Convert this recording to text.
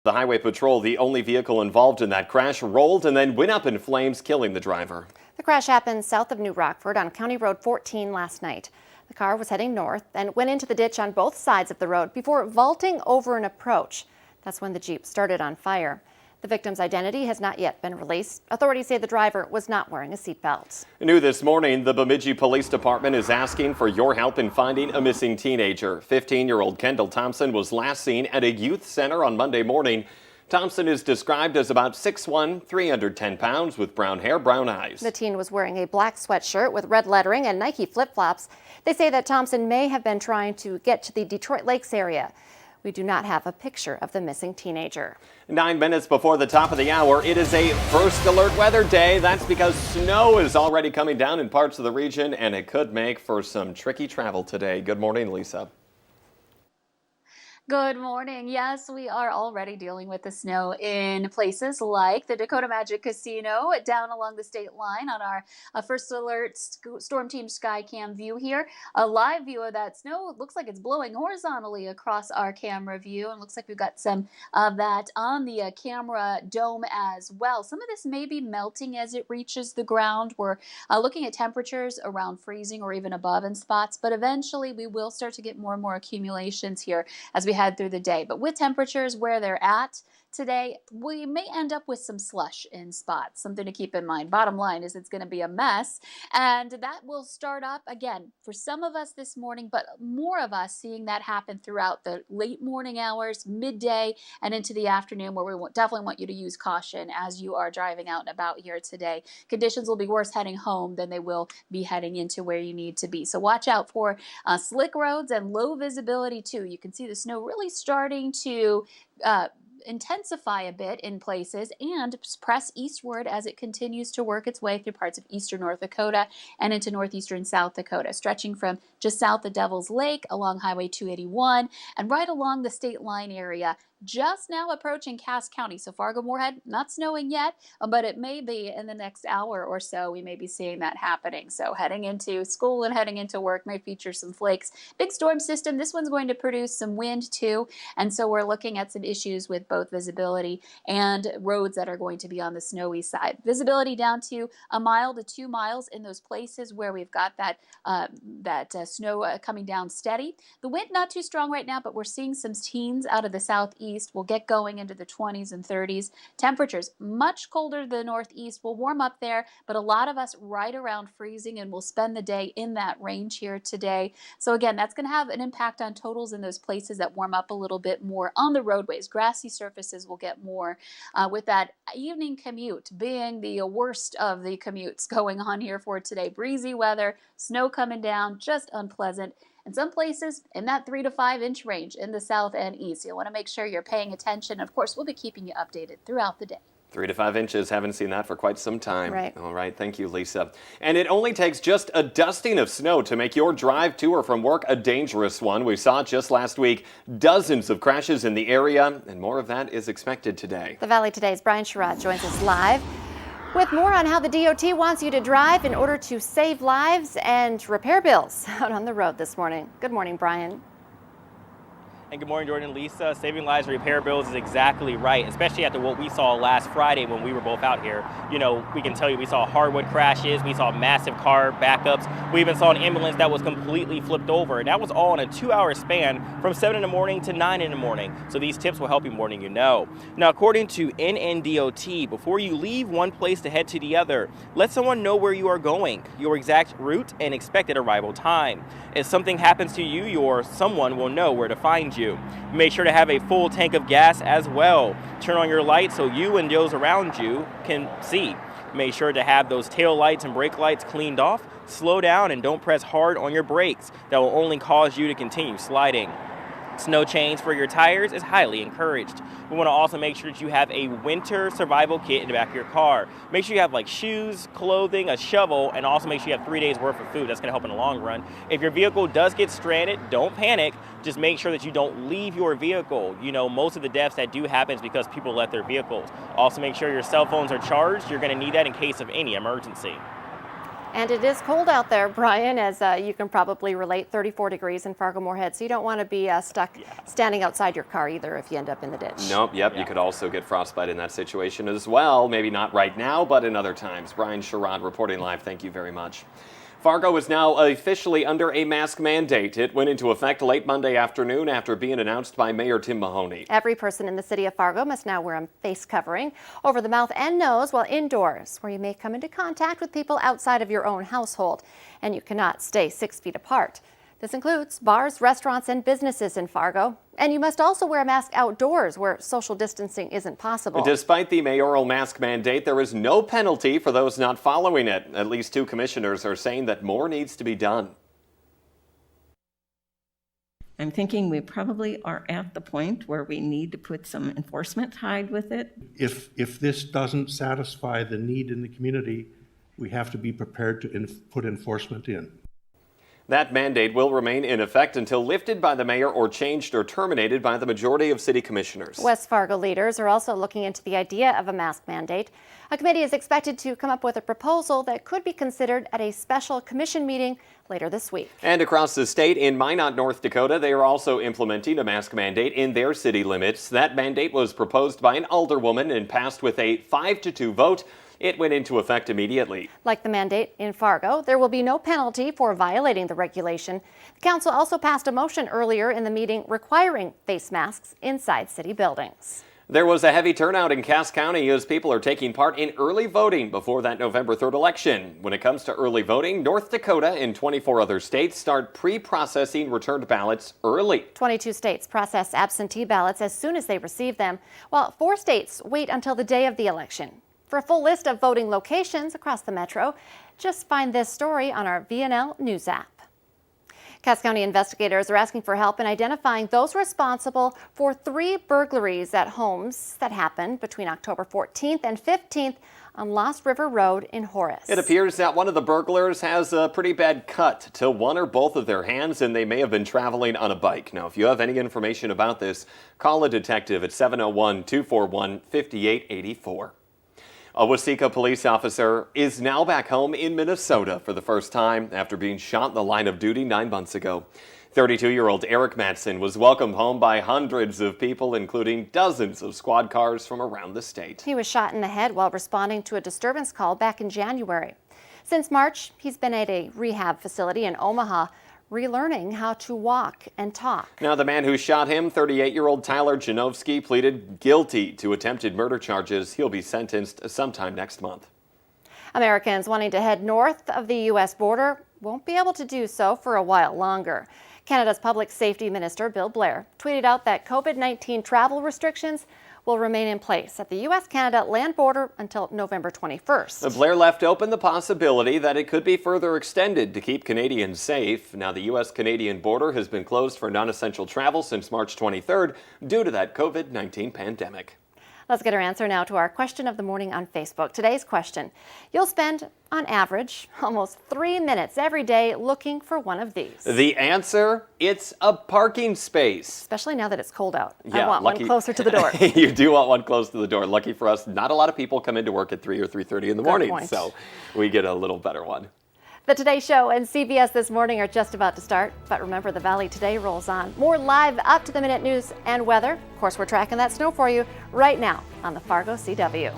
The highway patrol, the only vehicle involved in that crash, rolled and then went up in flames, killing the driver. The crash happened south of New Rockford on County Road 14 last night. The car was heading north and went into the ditch on both sides of the road before vaulting over an approach. That's when the Jeep started on fire. The victim's identity has not yet been released. Authorities say the driver was not wearing a seatbelt. New this morning, the Bemidji Police Department is asking for your help in finding a missing teenager. 15-year-old Kendall Thompson was last seen at a youth center on Monday morning. Thompson is described as about 6'1", 310 pounds with brown hair, brown eyes. The teen was wearing a black sweatshirt with red lettering and Nike flip-flops. They say that Thompson may have been trying to get to the Detroit Lakes area. We do not have a picture of the missing teenager. 9 minutes before the top of the hour, it is a first alert weather day. That's because snow is already coming down in parts of the region, and it could make for some tricky travel today. Good morning, Lisa. Good morning. Yes, we are already dealing with the snow in places like the Dakota Magic Casino down along the state line on our First Alert Storm Team Skycam view here. A live view of that snow. It looks like it's blowing horizontally across our camera view, and looks like we've got some of that on the camera dome as well. Some of this may be melting as it reaches the ground. We're looking at temperatures around freezing or even above in spots, but eventually we will start to get more and more accumulations here as we head through the day. But with temperatures where they're at today, we may end up with some slush in spots. Something to keep in mind. Bottom line is it's going to be a mess, and that will start up again for some of us this morning, but more of us seeing that happen throughout the late morning hours, midday, and into the afternoon, where we definitely want you to use caution as you are driving out and about here today. Conditions will be worse heading home than they will be heading into where you need to be. So watch out for slick roads and low visibility too. You can see the snow really starting to intensify a bit in places and press eastward as it continues to work its way through parts of eastern North Dakota and into northeastern South Dakota, stretching from just south of Devil's Lake along Highway 281 and right along the state line area, just now approaching Cass County. So Fargo-Moorhead, not snowing yet, but it may be in the next hour or so. We may be seeing that happening. So heading into school and heading into work may feature some flakes. Big storm system. This one's going to produce some wind too. And so we're looking at some issues with both visibility and roads that are going to be on the snowy side. Visibility down to 1 mile to 2 miles in those places where we've got that snow coming down steady. The wind not too strong right now, but we're seeing some teens out of the southeast. Will get going into the 20s and 30s. Temperatures much colder than the northeast. Will warm up there, but a lot of us right around freezing, and we'll spend the day in that range here today. So again, that's going to have an impact on totals in those places that warm up a little bit more on the roadways. Grassy surfaces will get more with that evening commute being the worst of the commutes going on here for today. Breezy weather, snow coming down, just unpleasant. In some places in that 3 to 5 inch range in the south and east. You'll want to make sure you're paying attention. Of course, we'll be keeping you updated throughout the day. 3 to 5 inches. Haven't seen that for quite some time. Right. All right. Thank you, Lisa. And it only takes just a dusting of snow to make your drive to or from work a dangerous one. We saw just last week dozens of crashes in the area, and more of that is expected today. The Valley Today's Brian Sherrod joins us live with more on how the DOT wants you to drive in order to save lives and repair bills out on the road this morning. Good morning, Brian. And good morning, Jordan and Lisa. Saving lives and repair bills is exactly right, especially after what we saw last Friday when we were both out here. You know, we can tell you we saw hardwood crashes, we saw massive car backups, we even saw an ambulance that was completely flipped over. And that was all in a 2-hour span from 7 in the morning to 9 in the morning. So these tips will help you more than you know. Now, according to NNDOT, before you leave one place to head to the other, let someone know where you are going, your exact route, and expected arrival time. If something happens to you, your someone will know where to find you. Make sure to have a full tank of gas as well. Turn on your lights so you and those around you can see. Make sure to have those tail lights and brake lights cleaned off. Slow down and don't press hard on your brakes. That will only cause you to continue sliding. Snow chains for your tires is highly encouraged. We want to also make sure that you have a winter survival kit in the back of your car. Make sure you have like shoes, clothing, a shovel, and also make sure you have 3 days worth of food. That's going to help in the long run. If your vehicle does get stranded, don't panic. Just make sure that you don't leave your vehicle. You know, most of the deaths that do happen is because people left their vehicles. Also make sure your cell phones are charged. You're going to need that in case of any emergency. And it is cold out there, Brian, as you can probably relate, 34 degrees in Fargo-Moorhead. So you don't want to be stuck standing outside your car either if you end up in the ditch. Nope, yep, you could also get frostbite in that situation as well. Maybe not right now, but in other times. Brian Sherrod reporting live. Thank you very much. Fargo is now officially under a mask mandate. It went into effect late Monday afternoon after being announced by Mayor Tim Mahoney. Every person in the city of Fargo must now wear a face covering over the mouth and nose while indoors, where you may come into contact with people outside of your own household, and you cannot stay 6 feet apart. This includes bars, restaurants, and businesses in Fargo. And you must also wear a mask outdoors where social distancing isn't possible. Despite the mayoral mask mandate, there is no penalty for those not following it. At least 2 commissioners are saying that more needs to be done. I'm thinking we probably are at the point where we need to put some enforcement tied with it. If this doesn't satisfy the need in the community, we have to be prepared to put enforcement in. That mandate will remain in effect until lifted by the mayor or changed or terminated by the majority of city commissioners. West Fargo leaders are also looking into the idea of a mask mandate. A committee is expected to come up with a proposal that could be considered at a special commission meeting later this week. And across the state in Minot, North Dakota, they are also implementing a mask mandate in their city limits. That mandate was proposed by an alderwoman and passed with a 5-2 vote. It went into effect immediately. Like the mandate in Fargo, there will be no penalty for violating the regulation. The council also passed a motion earlier in the meeting requiring face masks inside city buildings. There was a heavy turnout in Cass County as people are taking part in early voting before that November 3rd election. When it comes to early voting, North Dakota and 24 other states start pre-processing returned ballots early. 22 states process absentee ballots as soon as they receive them, while 4 states wait until the day of the election. For a full list of voting locations across the metro, just find this story on our VNL News app. Cass County investigators are asking for help in identifying those responsible for 3 burglaries at homes that happened between October 14th and 15th on Lost River Road in Horace. It appears that one of the burglars has a pretty bad cut to one or both of their hands, and they may have been traveling on a bike. Now, if you have any information about this, call a detective at 701-241-5884. A Waseca police officer is now back home in Minnesota for the first time after being shot in the line of duty 9 months ago. 32-year-old Eric Matson was welcomed home by hundreds of people, including dozens of squad cars from around the state. He was shot in the head while responding to a disturbance call back in January. Since March, he's been at a rehab facility in Omaha, relearning how to walk and talk. Now, the man who shot him, 38-year-old Tyler Janowski, pleaded guilty to attempted murder charges. He'll be sentenced sometime next month. Americans wanting to head north of the U.S. border won't be able to do so for a while longer. Canada's Public Safety Minister, Bill Blair, tweeted out that COVID-19 travel restrictions will remain in place at the U.S.-Canada land border until November 21st. Blair left open the possibility that it could be further extended to keep Canadians safe. Now, the U.S.-Canadian border has been closed for non-essential travel since March 23rd due to that COVID-19 pandemic. Let's get our answer now to our question of the morning on Facebook. Today's question: you'll spend, on average, almost 3 minutes every day looking for one of these. The answer? It's a parking space. Especially now that it's cold out. Yeah, I want lucky. one closer to the door. You do want one close to the door. Lucky for us, not a lot of people come into work at 3 or 3:30 in the morning, point. so we get a little better one. The Today Show and CBS This Morning are just about to start, but remember, the Valley Today rolls on. More live up-to-the-minute news and weather. Of course, we're tracking that snow for you right now on the Fargo CW.